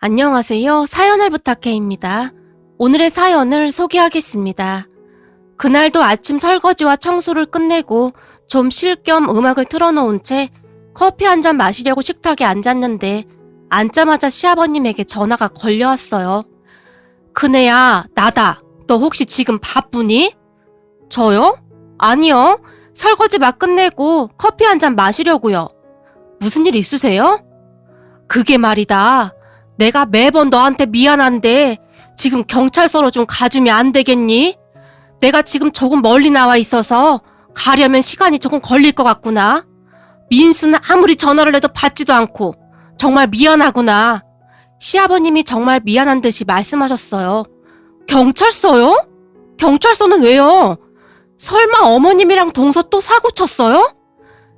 안녕하세요. 사연을 부탁해입니다. 오늘의 사연을 소개하겠습니다. 그날도 아침 설거지와 청소를 끝내고 좀 쉴 겸 음악을 틀어놓은 채 커피 한 잔 마시려고 식탁에 앉았는데 앉자마자 시아버님에게 전화가 걸려왔어요. 큰애야, 나다. 너 혹시 지금 바쁘니? 저요? 아니요. 설거지 막 끝내고 커피 한 잔 마시려고요. 무슨 일 있으세요? 그게 말이다. 내가 매번 너한테 미안한데 지금 경찰서로 좀 가주면 안 되겠니? 내가 지금 조금 멀리 나와 있어서 가려면 시간이 조금 걸릴 것 같구나. 민수는 아무리 전화를 해도 받지도 않고 정말 미안하구나. 시아버님이 정말 미안한 듯이 말씀하셨어요. 경찰서요? 경찰서는 왜요? 설마 어머님이랑 동서 또 사고 쳤어요?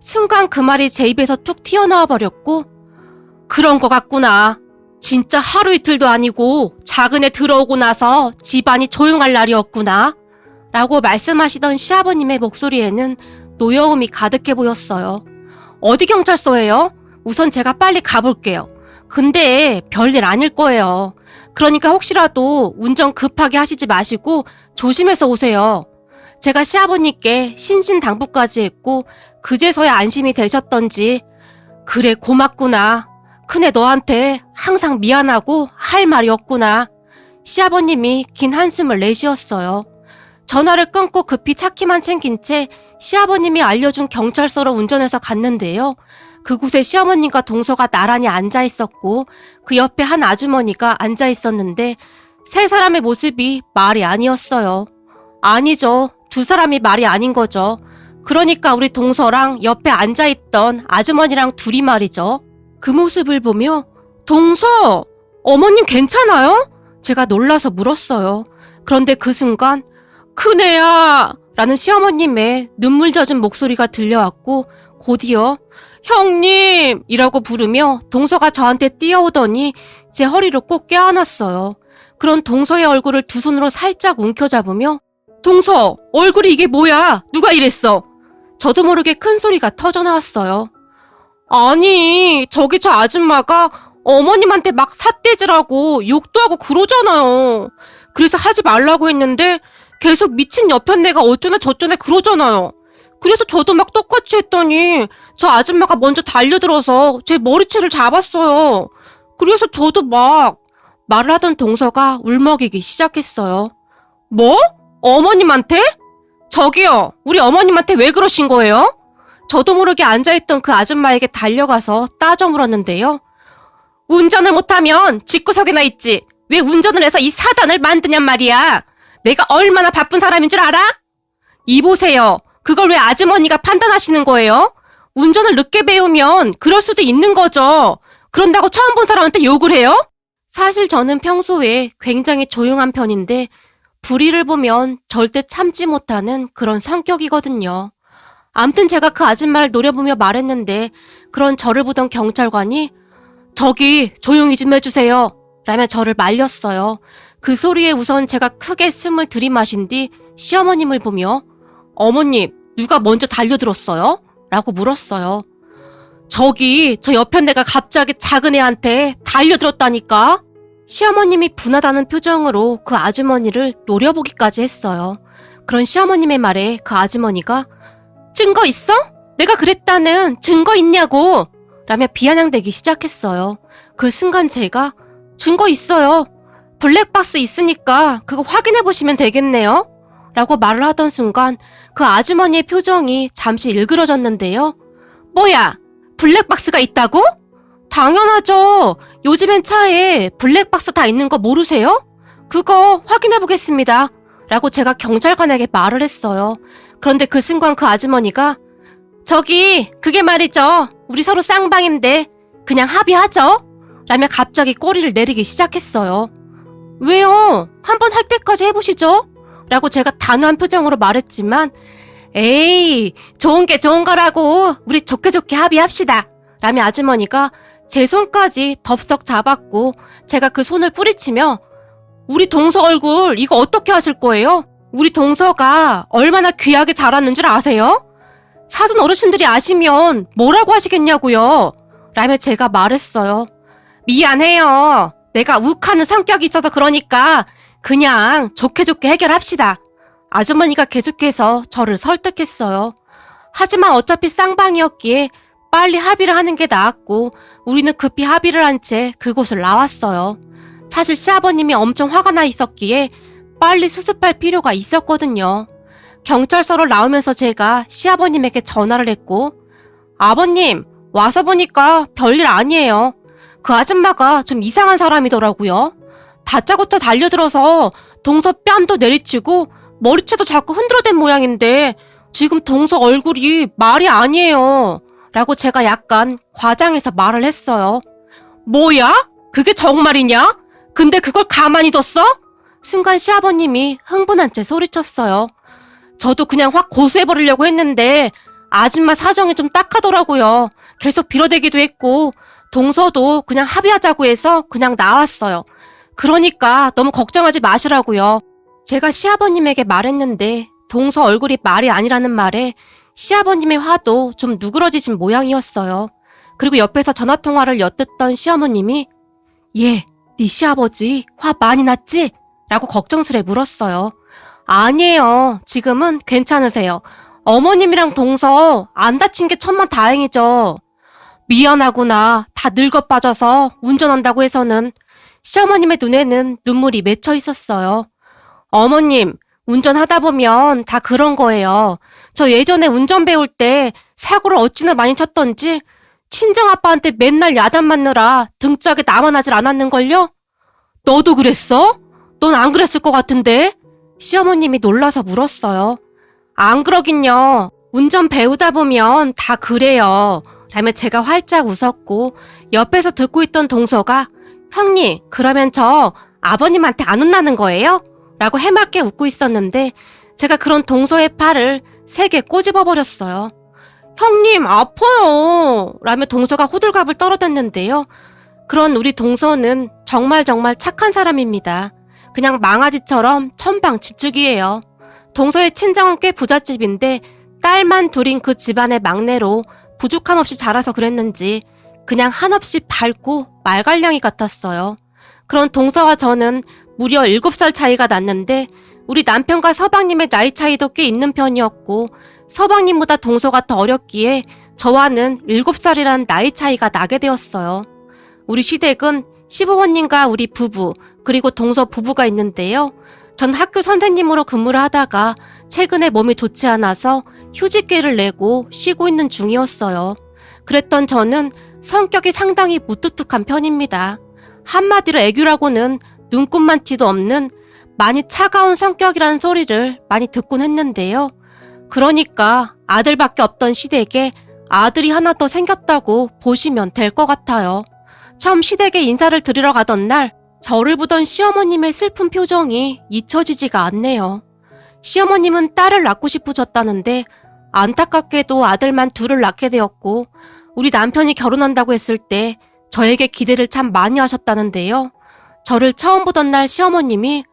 순간 그 말이 제 입에서 툭 튀어나와 버렸고 그런 것 같구나. 진짜 하루 이틀도 아니고 작은 애 들어오고 나서 집안이 조용할 날이었구나. 라고 말씀하시던 시아버님의 목소리에는 노여움이 가득해 보였어요. 어디 경찰서예요? 우선 제가 빨리 가볼게요. 근데 별일 아닐 거예요. 그러니까 혹시라도 운전 급하게 하시지 마시고 조심해서 오세요. 제가 시아버님께 신신당부까지 했고 그제서야 안심이 되셨던지 그래 고맙구나. 큰애 너한테 항상 미안하고 할 말이 없구나. 시아버님이 긴 한숨을 내쉬었어요. 전화를 끊고 급히 차키만 챙긴 채 시아버님이 알려준 경찰서로 운전해서 갔는데요. 그곳에 시어머님과 동서가 나란히 앉아 있었고 그 옆에 한 아주머니가 앉아 있었는데 세 사람의 모습이 말이 아니었어요. 아니죠. 두 사람이 말이 아닌 거죠. 그러니까 우리 동서랑 옆에 앉아있던 아주머니랑 둘이 말이죠. 그 모습을 보며 동서! 어머님 괜찮아요? 제가 놀라서 물었어요. 그런데 그 순간 큰애야! 라는 시어머님의 눈물 젖은 목소리가 들려왔고 곧이어 형님! 이라고 부르며 동서가 저한테 뛰어오더니 제 허리를 꼭 껴안았어요. 그런 동서의 얼굴을 두 손으로 살짝 움켜잡으며 동서! 얼굴이 이게 뭐야? 누가 이랬어? 저도 모르게 큰 소리가 터져나왔어요. 아니, 저기 저 아줌마가 어머님한테 막 삿대질하고 욕도 하고 그러잖아요. 그래서 하지 말라고 했는데 계속 미친 여편네가 어쩌나 저쩌나 그러잖아요. 그래서 저도 막 똑같이 했더니 저 아줌마가 먼저 달려들어서 제 머리채를 잡았어요. 그래서 저도 막 말을 하던 동서가 울먹이기 시작했어요. 뭐? 어머님한테? 저기요, 우리 어머님한테 왜 그러신 거예요? 저도 모르게 앉아있던 그 아줌마에게 달려가서 따져 물었는데요. 운전을 못하면 집구석에나 있지. 왜 운전을 해서 이 사단을 만드냔 말이야. 내가 얼마나 바쁜 사람인 줄 알아? 이보세요. 그걸 왜 아주머니가 판단하시는 거예요? 운전을 늦게 배우면 그럴 수도 있는 거죠. 그런다고 처음 본 사람한테 욕을 해요? 사실 저는 평소에 굉장히 조용한 편인데 불의를 보면 절대 참지 못하는 그런 성격이거든요. 암튼 제가 그 아줌마를 노려보며 말했는데 그런 저를 보던 경찰관이 저기 조용히 좀 해주세요 라며 저를 말렸어요. 그 소리에 우선 제가 크게 숨을 들이마신 뒤 시어머님을 보며 어머님 누가 먼저 달려들었어요? 라고 물었어요. 저기 저 옆편네가 갑자기 작은 애한테 달려들었다니까. 시어머님이 분하다는 표정으로 그 아주머니를 노려보기까지 했어요. 그런 시어머님의 말에 그 아주머니가 증거 있어? 내가 그랬다는 증거 있냐고! 라며 비아냥대기 시작했어요. 그 순간 제가 증거 있어요. 블랙박스 있으니까 그거 확인해보시면 되겠네요. 라고 말을 하던 순간 그 아주머니의 표정이 잠시 일그러졌는데요. 뭐야? 블랙박스가 있다고? 당연하죠. 요즘엔 차에 블랙박스 다 있는 거 모르세요? 그거 확인해보겠습니다. 라고 제가 경찰관에게 말을 했어요. 그런데 그 순간 그 아주머니가 저기 그게 말이죠. 우리 서로 쌍방인데 그냥 합의하죠. 라며 갑자기 꼬리를 내리기 시작했어요. 왜요? 한번 할 때까지 해보시죠. 라고 제가 단호한 표정으로 말했지만 에이 좋은 게 좋은 거라고 우리 좋게 좋게 합의합시다. 라며 아주머니가 제 손까지 덥석 잡았고 제가 그 손을 뿌리치며 우리 동서 얼굴 이거 어떻게 하실 거예요? 우리 동서가 얼마나 귀하게 자랐는 줄 아세요? 사돈 어르신들이 아시면 뭐라고 하시겠냐고요. 라며 제가 말했어요. 미안해요. 내가 욱하는 성격이 있어서 그러니까 그냥 좋게 좋게 해결합시다. 아주머니가 계속해서 저를 설득했어요. 하지만 어차피 쌍방이었기에 빨리 합의를 하는 게 나았고 우리는 급히 합의를 한 채 그곳을 나왔어요. 사실 시아버님이 엄청 화가 나 있었기에 빨리 수습할 필요가 있었거든요. 경찰서로 나오면서 제가 시아버님에게 전화를 했고 아버님, 와서 보니까 별일 아니에요. 그 아줌마가 좀 이상한 사람이더라고요. 다짜고짜 달려들어서 동서 뺨도 내리치고 머리채도 자꾸 흔들어댄 모양인데 지금 동서 얼굴이 말이 아니에요. 라고 제가 약간 과장해서 말을 했어요. 뭐야? 그게 정말이냐? 근데 그걸 가만히 뒀어? 순간 시아버님이 흥분한 채 소리쳤어요. 저도 그냥 확 고소해버리려고 했는데 아줌마 사정이 좀 딱하더라고요. 계속 빌어대기도 했고 동서도 그냥 합의하자고 해서 그냥 나왔어요. 그러니까 너무 걱정하지 마시라고요. 제가 시아버님에게 말했는데 동서 얼굴이 말이 아니라는 말에 시아버님의 화도 좀 누그러지신 모양이었어요. 그리고 옆에서 전화통화를 엿듣던 시어머님이 예, 네 시아버지 화 많이 났지? 라고 걱정스레 물었어요. 아니에요. 지금은 괜찮으세요. 어머님이랑 동서 안 다친 게 천만 다행이죠. 미안하구나. 다 늙어 빠져서 운전한다고 해서는. 시어머님의 눈에는 눈물이 맺혀 있었어요. 어머님, 운전하다 보면 다 그런 거예요. 저 예전에 운전 배울 때 사고를 어찌나 많이 쳤던지 친정아빠한테 맨날 야단 맞느라 등짝에 남아 나질 않았는걸요? 너도 그랬어? 넌 안 그랬을 것 같은데? 시어머님이 놀라서 물었어요. 안 그러긴요. 운전 배우다 보면 다 그래요. 라며 제가 활짝 웃었고 옆에서 듣고 있던 동서가 형님, 그러면 저 아버님한테 안 혼나는 거예요? 라고 해맑게 웃고 있었는데 제가 그런 동서의 팔을 세게 꼬집어 버렸어요. 형님, 아파요. 라며 동서가 호들갑을 떨어댔는데요. 그런 우리 동서는 정말 착한 사람입니다. 그냥 망아지처럼 천방지축이에요. 동서의 친정은 꽤 부잣집인데 딸만 둘인 그 집안의 막내로 부족함 없이 자라서 그랬는지 그냥 한없이 밝고 말갈량이 같았어요. 그런 동서와 저는 무려 7살 차이가 났는데 우리 남편과 서방님의 나이 차이도 꽤 있는 편이었고 서방님보다 동서가 더 어렸기에 저와는 7살이란 나이 차이가 나게 되었어요. 우리 시댁은 시부모님과 우리 부부 그리고 동서 부부가 있는데요. 전 학교 선생님으로 근무를 하다가 최근에 몸이 좋지 않아서 휴직계를 내고 쉬고 있는 중이었어요. 그랬던 저는 성격이 상당히 무뚝뚝한 편입니다. 한마디로 애교라고는 눈꼽만치도 없는 많이 차가운 성격이라는 소리를 많이 듣곤 했는데요. 그러니까 아들밖에 없던 시댁에 아들이 하나 더 생겼다고 보시면 될 것 같아요. 처음 시댁에 인사를 드리러 가던 날 저를 보던 시어머님의 슬픈 표정이 잊혀지지가 않네요. 시어머님은 딸을 낳고 싶으셨다는데 안타깝게도 아들만 둘을 낳게 되었고 우리 남편이 결혼한다고 했을 때 저에게 기대를 참 많이 하셨다는데요. 저를 처음 보던 날 시어머님이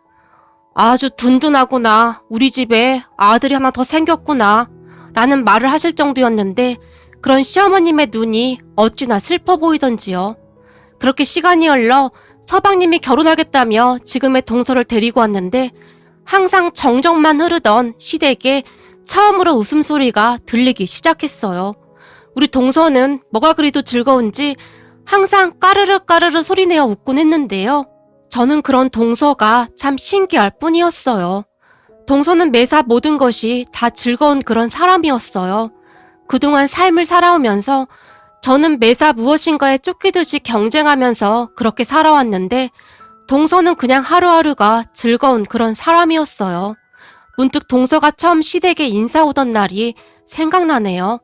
아주 든든하구나. 우리 집에 아들이 하나 더 생겼구나. 라는 말을 하실 정도였는데 그런 시어머님의 눈이 어찌나 슬퍼 보이던지요. 그렇게 시간이 흘러 서방님이 결혼하겠다며 지금의 동서를 데리고 왔는데 항상 정적만 흐르던 시댁에 처음으로 웃음소리가 들리기 시작했어요. 우리 동서는 뭐가 그리도 즐거운지 항상 까르르 까르르 소리내어 웃곤 했는데요. 저는 그런 동서가 참 신기할 뿐이었어요. 동서는 매사 모든 것이 다 즐거운 그런 사람이었어요. 그동안 삶을 살아오면서 저는 매사 무엇인가에 쫓기듯이 경쟁하면서 그렇게 살아왔는데 동서는 그냥 하루하루가 즐거운 그런 사람이었어요. 문득 동서가 처음 시댁에 인사 오던 날이 생각나네요.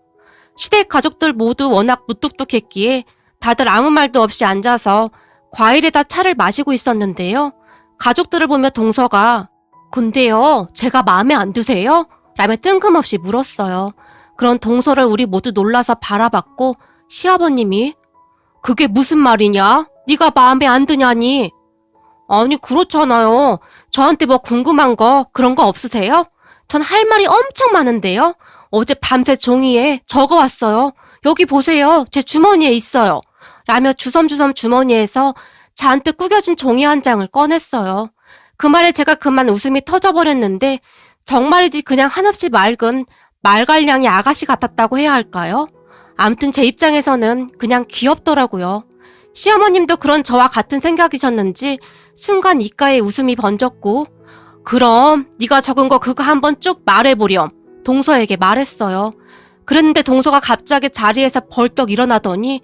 시댁 가족들 모두 워낙 무뚝뚝했기에 다들 아무 말도 없이 앉아서 과일에다 차를 마시고 있었는데요. 가족들을 보며 동서가 근데요, 제가 마음에 안 드세요? 라며 뜬금없이 물었어요. 그런 동서를 우리 모두 놀라서 바라봤고 시아버님이 그게 무슨 말이냐? 네가 마음에 안 드냐니? 아니 그렇잖아요. 저한테 뭐 궁금한 거 그런 거 없으세요? 전 할 말이 엄청 많은데요. 어제 밤새 종이에 적어왔어요. 여기 보세요. 제 주머니에 있어요. 라며 주섬주섬 주머니에서 잔뜩 구겨진 종이 한 장을 꺼냈어요. 그 말에 제가 그만 웃음이 터져버렸는데 정말이지 그냥 한없이 맑은 말갈량이 아가씨 같았다고 해야 할까요? 아무튼 제 입장에서는 그냥 귀엽더라고요. 시어머님도 그런 저와 같은 생각이셨는지 순간 입가에 웃음이 번졌고 그럼 네가 적은 거 그거 한번 쭉 말해보렴 동서에게 말했어요. 그랬는데 동서가 갑자기 자리에서 벌떡 일어나더니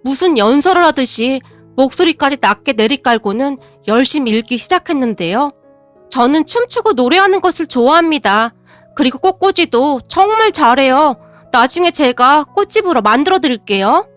무슨 연설을 하듯이 목소리까지 낮게 내리깔고는 열심히 읽기 시작했는데요. 저는 춤추고 노래하는 것을 좋아합니다. 그리고 꽃꽂이도 정말 잘해요. 나중에 제가 꽃집으로 만들어 드릴게요.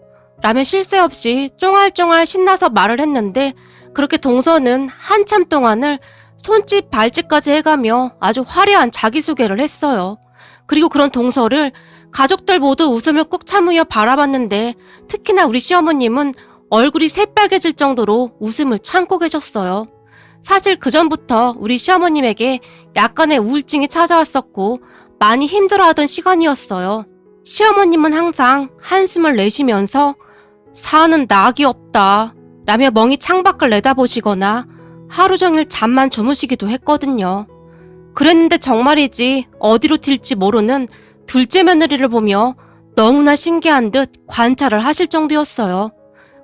라며 쉴 새 없이 쫑알쫑알 신나서 말을 했는데 그렇게 동서는 한참 동안을 손짓 발짓까지 해가며 아주 화려한 자기소개를 했어요. 그리고 그런 동서를 가족들 모두 웃음을 꾹 참으며 바라봤는데 특히나 우리 시어머님은 얼굴이 새빨개질 정도로 웃음을 참고 계셨어요. 사실 그전부터 우리 시어머님에게 약간의 우울증이 찾아왔었고 많이 힘들어하던 시간이었어요. 시어머님은 항상 한숨을 내쉬면서 사는 낙이 없다 라며 멍이 창밖을 내다보시거나 하루 종일 잠만 주무시기도 했거든요. 그랬는데 정말이지 어디로 튈지 모르는 둘째 며느리를 보며 너무나 신기한 듯 관찰을 하실 정도였어요.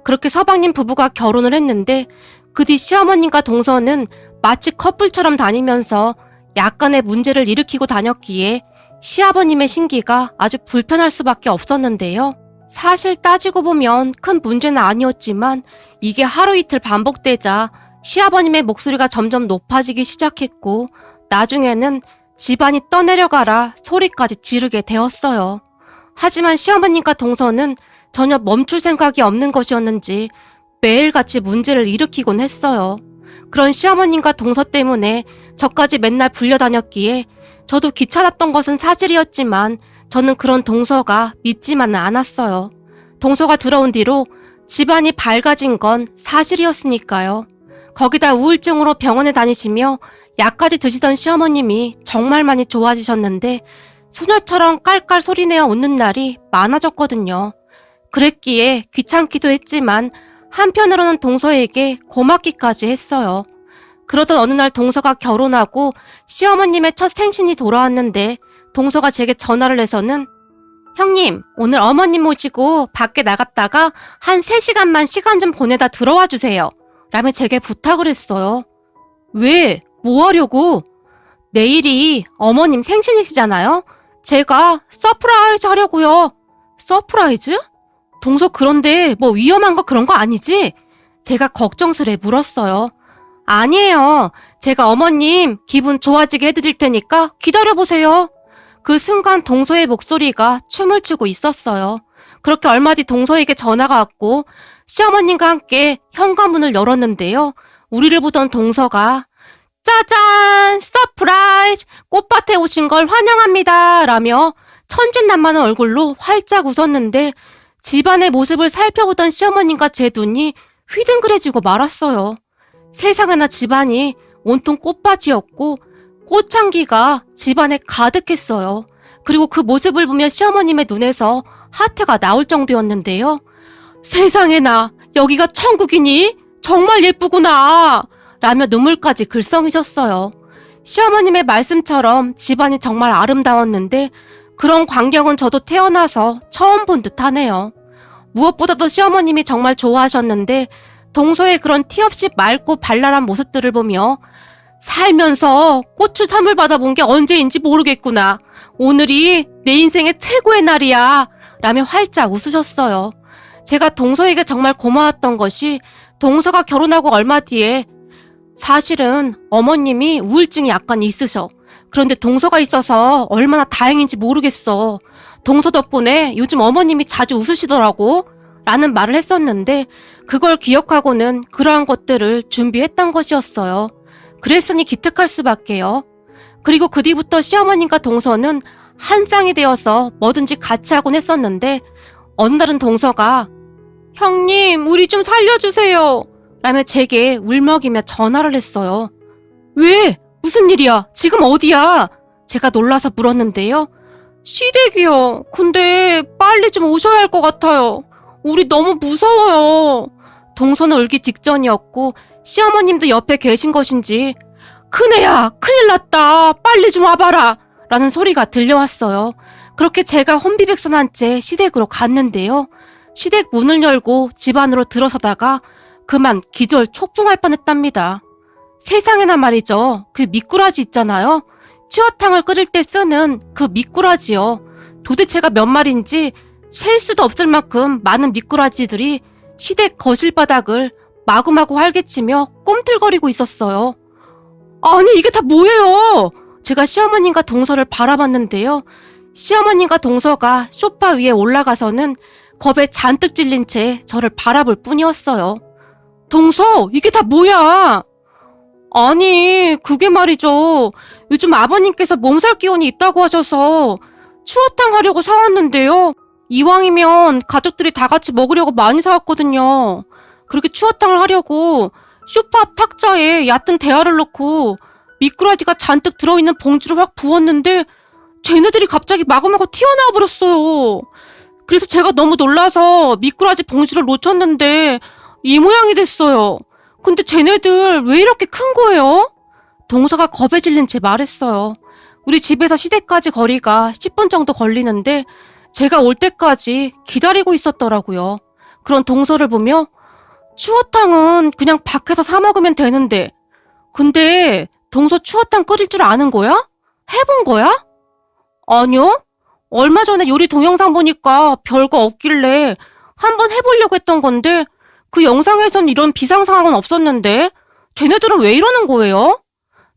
그렇게 서방님 부부가 결혼을 했는데 그 뒤 시어머님과 동서는 마치 커플처럼 다니면서 약간의 문제를 일으키고 다녔기에 시아버님의 신기가 아주 불편할 수밖에 없었는데요. 사실 따지고 보면 큰 문제는 아니었지만 이게 하루 이틀 반복되자 시아버님의 목소리가 점점 높아지기 시작했고 나중에는 집안이 떠내려가라 소리까지 지르게 되었어요. 하지만 시어머님과 동서는 전혀 멈출 생각이 없는 것이었는지 매일같이 문제를 일으키곤 했어요. 그런 시어머님과 동서 때문에 저까지 맨날 불려다녔기에 저도 귀찮았던 것은 사실이었지만 저는 그런 동서가 밉지만은 않았어요. 동서가 들어온 뒤로 집안이 밝아진 건 사실이었으니까요. 거기다 우울증으로 병원에 다니시며 약까지 드시던 시어머님이 정말 많이 좋아지셨는데 소녀처럼 깔깔 소리내어 웃는 날이 많아졌거든요. 그랬기에 귀찮기도 했지만 한편으로는 동서에게 고맙기까지 했어요. 그러던 어느 날 동서가 결혼하고 시어머님의 첫 생신이 돌아왔는데 동서가 제게 전화를 해서는 형님, 오늘 어머님 모시고 밖에 나갔다가 한 3시간만 시간 좀 보내다 들어와 주세요. 라며 제게 부탁을 했어요. 왜? 뭐 하려고? 내일이 어머님 생신이시잖아요? 제가 서프라이즈 하려고요. 서프라이즈? 동서 그런데 뭐 위험한 거 그런 거 아니지? 제가 걱정스레 물었어요. 아니에요. 제가 어머님 기분 좋아지게 해드릴 테니까 기다려보세요. 그 순간 동서의 목소리가 춤을 추고 있었어요. 그렇게 얼마 뒤 동서에게 전화가 왔고 시어머님과 함께 현관문을 열었는데요. 우리를 보던 동서가 짜잔! 서프라이즈! 꽃밭에 오신 걸 환영합니다! 라며 천진난만한 얼굴로 활짝 웃었는데 집안의 모습을 살펴보던 시어머님과 제 눈이 휘둥그레지고 말았어요. 세상에나 집안이 온통 꽃밭이었고 꽃향기가 집안에 가득했어요. 그리고 그 모습을 보며 시어머님의 눈에서 하트가 나올 정도였는데요. 세상에나 여기가 천국이니? 정말 예쁘구나! 라며 눈물까지 글썽이셨어요. 시어머님의 말씀처럼 집안이 정말 아름다웠는데 그런 광경은 저도 태어나서 처음 본 듯하네요. 무엇보다도 시어머님이 정말 좋아하셨는데 동서의 그런 티 없이 맑고 발랄한 모습들을 보며 살면서 꽃을 선물 받아본 게 언제인지 모르겠구나. 오늘이 내 인생의 최고의 날이야. 라며 활짝 웃으셨어요. 제가 동서에게 정말 고마웠던 것이 동서가 결혼하고 얼마 뒤에 사실은 어머님이 우울증이 약간 있으셔. 그런데 동서가 있어서 얼마나 다행인지 모르겠어. 동서 덕분에 요즘 어머님이 자주 웃으시더라고. 라는 말을 했었는데 그걸 기억하고는 그러한 것들을 준비했던 것이었어요. 그랬으니 기특할 수밖에요. 그리고 그 뒤부터 시어머님과 동서는 한 쌍이 되어서 뭐든지 같이 하곤 했었는데 어느 날은 동서가 형님 우리 좀 살려주세요 라며 제게 울먹이며 전화를 했어요. 왜? 무슨 일이야? 지금 어디야? 제가 놀라서 물었는데요. 시댁이요. 근데 빨리 좀 오셔야 할 것 같아요. 우리 너무 무서워요. 동서는 울기 직전이었고 시어머님도 옆에 계신 것인지 큰애야, 큰일 났다, 빨리 좀 와봐라 라는 소리가 들려왔어요. 그렇게 제가 혼비백산한 채 시댁으로 갔는데요. 시댁 문을 열고 집 안으로 들어서다가 그만 기절 초풍할 뻔했답니다. 세상에나 말이죠. 그 미꾸라지 있잖아요. 추어탕을 끓일 때 쓰는 그 미꾸라지요. 도대체가 몇 마리인지 셀 수도 없을 만큼 많은 미꾸라지들이 시댁 거실 바닥을 마구마구 활개치며 꿈틀거리고 있었어요. 아니 이게 다 뭐예요? 제가 시어머님과 동서를 바라봤는데요. 시어머님과 동서가 소파 위에 올라가서는 겁에 잔뜩 질린 채 저를 바라볼 뿐이었어요. 동서, 이게 다 뭐야? 아니, 그게 말이죠. 요즘 아버님께서 몸살 기운이 있다고 하셔서 추어탕 하려고 사왔는데요. 이왕이면 가족들이 다 같이 먹으려고 많이 사왔거든요. 그렇게 추어탕을 하려고 소파 앞 탁자에 얕은 대야를 넣고 미꾸라지가 잔뜩 들어있는 봉지를 확 부었는데 쟤네들이 갑자기 마구마구 튀어나와 버렸어요. 그래서 제가 너무 놀라서 미꾸라지 봉지를 놓쳤는데 이 모양이 됐어요. 근데 쟤네들 왜 이렇게 큰 거예요? 동서가 겁에 질린 채 말했어요. 우리 집에서 시댁까지 거리가 10분 정도 걸리는데 제가 올 때까지 기다리고 있었더라고요. 그런 동서를 보며 추어탕은 그냥 밖에서 사 먹으면 되는데 근데 동서 추어탕 끓일 줄 아는 거야? 해본 거야? 아니요. 얼마 전에 요리 동영상 보니까 별거 없길래 한번 해보려고 했던 건데 그 영상에선 이런 비상상황은 없었는데 쟤네들은 왜 이러는 거예요?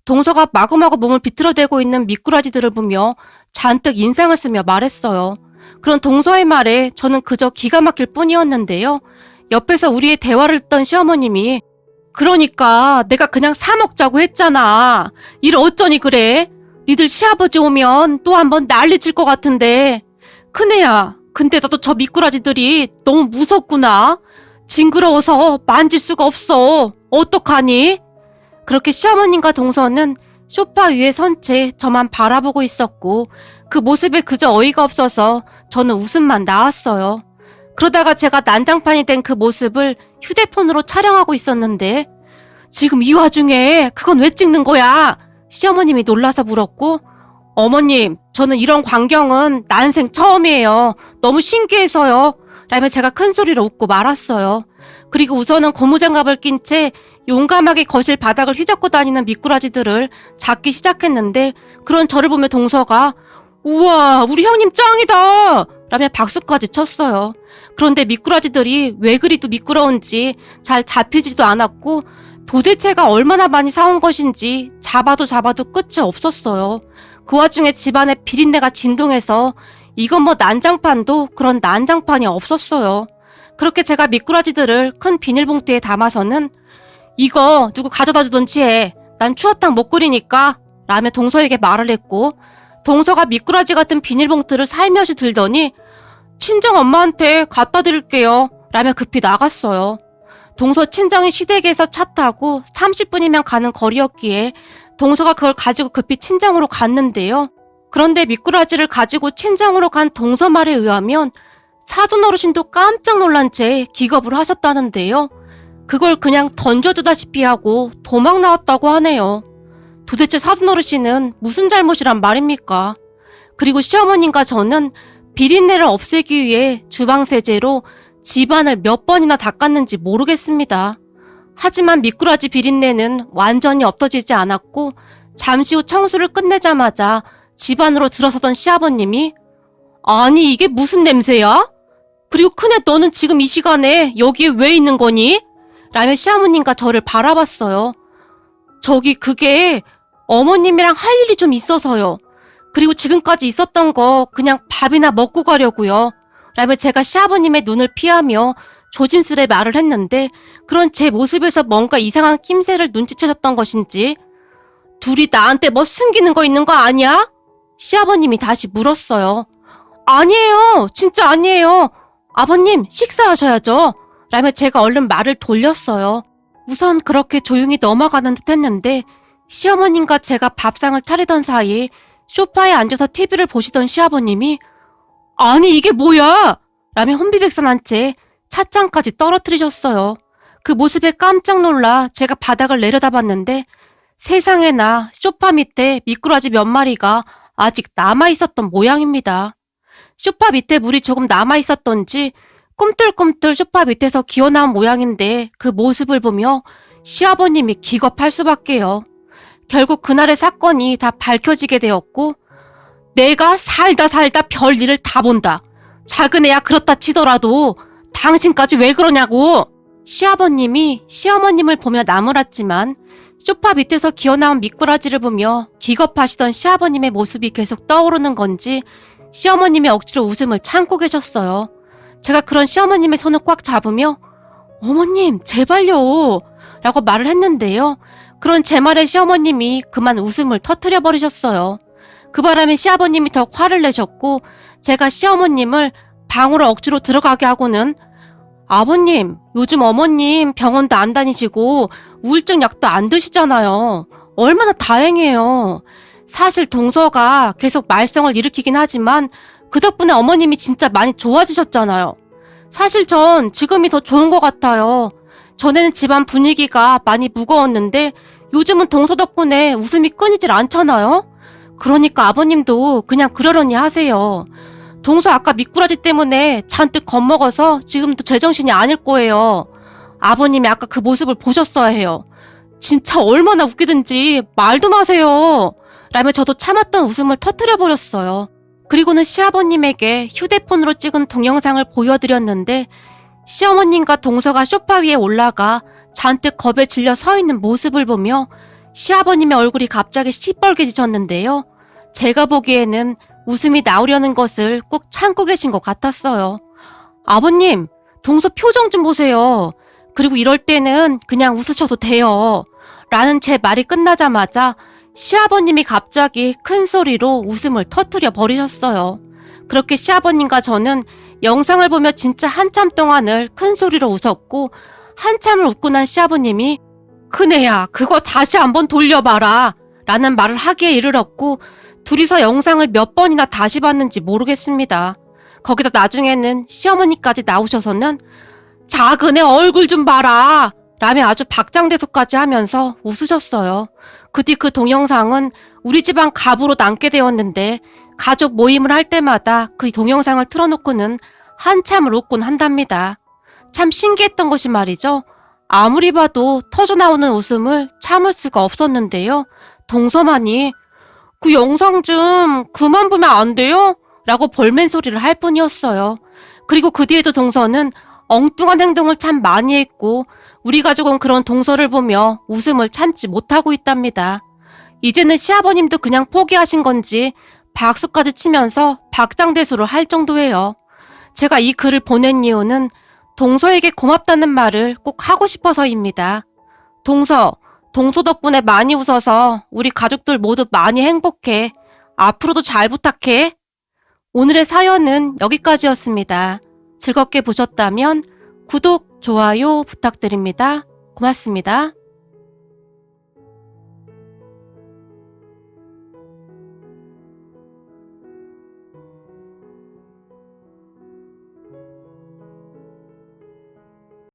동서가 마구마구 몸을 비틀어대고 있는 미꾸라지들을 보며 잔뜩 인상을 쓰며 말했어요. 그런 동서의 말에 저는 그저 기가 막힐 뿐이었는데요. 옆에서 우리의 대화를 듣던 시어머님이 그러니까 내가 그냥 사 먹자고 했잖아. 일 어쩌니 그래? 니들 시아버지 오면 또 한번 난리 칠 것 같은데. 큰애야, 근데 나도 저 미꾸라지들이 너무 무섭구나. 징그러워서 만질 수가 없어. 어떡하니? 그렇게 시어머님과 동서는 소파 위에 선 채 저만 바라보고 있었고 그 모습에 그저 어이가 없어서 저는 웃음만 나왔어요. 그러다가 제가 난장판이 된 그 모습을 휴대폰으로 촬영하고 있었는데 지금 이 와중에 그건 왜 찍는 거야? 시어머님이 놀라서 물었고 어머님, 저는 이런 광경은 난생 처음이에요. 너무 신기해서요. 라며 제가 큰 소리로 웃고 말았어요. 그리고 우선은 고무장갑을 낀 채 용감하게 거실 바닥을 휘젓고 다니는 미꾸라지들을 잡기 시작했는데 그런 저를 보며 동서가 우와, 우리 형님 짱이다! 라며 박수까지 쳤어요. 그런데 미꾸라지들이 왜 그리도 미끄러운지 잘 잡히지도 않았고 도대체가 얼마나 많이 사온 것인지 잡아도 끝이 없었어요. 그 와중에 집안에 비린내가 진동해서 이건 뭐 난장판도 그런 난장판이 없었어요. 그렇게 제가 미꾸라지들을 큰 비닐봉투에 담아서는 이거 누구 가져다 주던지 해. 난 추어탕 못 끓이니까 라며 동서에게 말을 했고 동서가 미꾸라지 같은 비닐봉투를 살며시 들더니 친정 엄마한테 갖다 드릴게요 라며 급히 나갔어요. 동서 친정이 시댁에서 차 타고 30분이면 가는 거리였기에 동서가 그걸 가지고 급히 친정으로 갔는데요. 그런데 미꾸라지를 가지고 친정으로 간 동서 말에 의하면 사돈 어르신도 깜짝 놀란 채 기겁을 하셨다는데요. 그걸 그냥 던져두다시피 하고 도망 나왔다고 하네요. 도대체 사돈 어르신은 무슨 잘못이란 말입니까? 그리고 시어머님과 저는 비린내를 없애기 위해 주방세제로 집안을 몇 번이나 닦았는지 모르겠습니다. 하지만 미꾸라지 비린내는 완전히 없어지지 않았고 잠시 후 청소를 끝내자마자 집 안으로 들어서던 시아버님이 아니 이게 무슨 냄새야? 그리고 큰애 너는 지금 이 시간에 여기에 왜 있는 거니? 라며 시어머님과 저를 바라봤어요. 저기 그게 어머님이랑 할 일이 좀 있어서요. 그리고 지금까지 있었던 거 그냥 밥이나 먹고 가려고요. 라며 제가 시아버님의 눈을 피하며 조심스레 말을 했는데 그런 제 모습에서 뭔가 이상한 낌새를 눈치채셨던 것인지 둘이 나한테 뭐 숨기는 거 있는 거 아니야? 시아버님이 다시 물었어요. 아니에요. 진짜 아니에요. 아버님 식사하셔야죠. 라며 제가 얼른 말을 돌렸어요. 우선 그렇게 조용히 넘어가는 듯 했는데 시어머님과 제가 밥상을 차리던 사이 소파에 앉아서 TV를 보시던 시아버님이 아니 이게 뭐야? 라며 혼비백산한 채 찻잔까지 떨어뜨리셨어요. 그 모습에 깜짝 놀라 제가 바닥을 내려다봤는데 세상에나 소파 밑에 미꾸라지 몇 마리가 아직 남아있었던 모양입니다. 소파 밑에 물이 조금 남아있었던지 꿈틀꿈틀 소파 밑에서 기어나온 모양인데 그 모습을 보며 시아버님이 기겁할 수밖에요. 결국 그날의 사건이 다 밝혀지게 되었고 내가 살다 별일을 다 본다. 작은 애야 그렇다 치더라도 당신까지 왜 그러냐고. 시아버님이 시어머님을 보며 나무랐지만 소파 밑에서 기어나온 미꾸라지를 보며 기겁하시던 시아버님의 모습이 계속 떠오르는 건지 시어머님이 억지로 웃음을 참고 계셨어요. 제가 그런 시어머님의 손을 꽉 잡으며 어머님 제발요 라고 말을 했는데요. 그런 제 말에 시어머님이 그만 웃음을 터뜨려 버리셨어요. 그 바람에 시아버님이 더 화를 내셨고 제가 시어머님을 방으로 억지로 들어가게 하고는 아버님, 요즘 어머님 병원도 안 다니시고 우울증 약도 안 드시잖아요. 얼마나 다행이에요. 사실 동서가 계속 말썽을 일으키긴 하지만 그 덕분에 어머님이 진짜 많이 좋아지셨잖아요. 사실 전 지금이 더 좋은 것 같아요. 전에는 집안 분위기가 많이 무거웠는데 요즘은 동서 덕분에 웃음이 끊이질 않잖아요. 그러니까 아버님도 그냥 그러려니 하세요. 동서 아까 미꾸라지 때문에 잔뜩 겁먹어서 지금도 제정신이 아닐 거예요. 아버님이 아까 그 모습을 보셨어야 해요. 진짜 얼마나 웃기든지 말도 마세요. 라며 저도 참았던 웃음을 터뜨려버렸어요. 그리고는 시아버님에게 휴대폰으로 찍은 동영상을 보여드렸는데 시어머님과 동서가 소파 위에 올라가 잔뜩 겁에 질려 서 있는 모습을 보며 시아버님의 얼굴이 갑자기 시뻘개지셨는데요. 제가 보기에는 웃음이 나오려는 것을 꾹 참고 계신 것 같았어요. 아버님, 동서 표정 좀 보세요. 그리고 이럴 때는 그냥 웃으셔도 돼요. 라는 제 말이 끝나자마자 시아버님이 갑자기 큰 소리로 웃음을 터뜨려 버리셨어요. 그렇게 시아버님과 저는 영상을 보며 진짜 한참 동안을 큰 소리로 웃었고 한참을 웃고 난 시아버님이 큰애야 그거 다시 한번 돌려봐라 라는 말을 하기에 이르렀고 둘이서 영상을 몇 번이나 다시 봤는지 모르겠습니다. 거기다 나중에는 시어머니까지 나오셔서는 작은 애 얼굴 좀 봐라 라며 아주 박장대소까지 하면서 웃으셨어요. 그 뒤 그 동영상은 우리 집안 갑으로 남게 되었는데 가족 모임을 할 때마다 그 동영상을 틀어놓고는 한참을 웃곤 한답니다. 참 신기했던 것이 말이죠. 아무리 봐도 터져나오는 웃음을 참을 수가 없었는데요. 동서만이 그 영상 좀 그만 보면 안 돼요? 라고 볼멘 소리를 할 뿐이었어요. 그리고 그 뒤에도 동서는 엉뚱한 행동을 참 많이 했고 우리 가족은 그런 동서를 보며 웃음을 참지 못하고 있답니다. 이제는 시아버님도 그냥 포기하신 건지 박수까지 치면서 박장대소를 할 정도예요. 제가 이 글을 보낸 이유는 동서에게 고맙다는 말을 꼭 하고 싶어서입니다. 동서 덕분에 많이 웃어서 우리 가족들 모두 많이 행복해. 앞으로도 잘 부탁해. 오늘의 사연은 여기까지였습니다. 즐겁게 보셨다면 구독, 좋아요 부탁드립니다. 고맙습니다.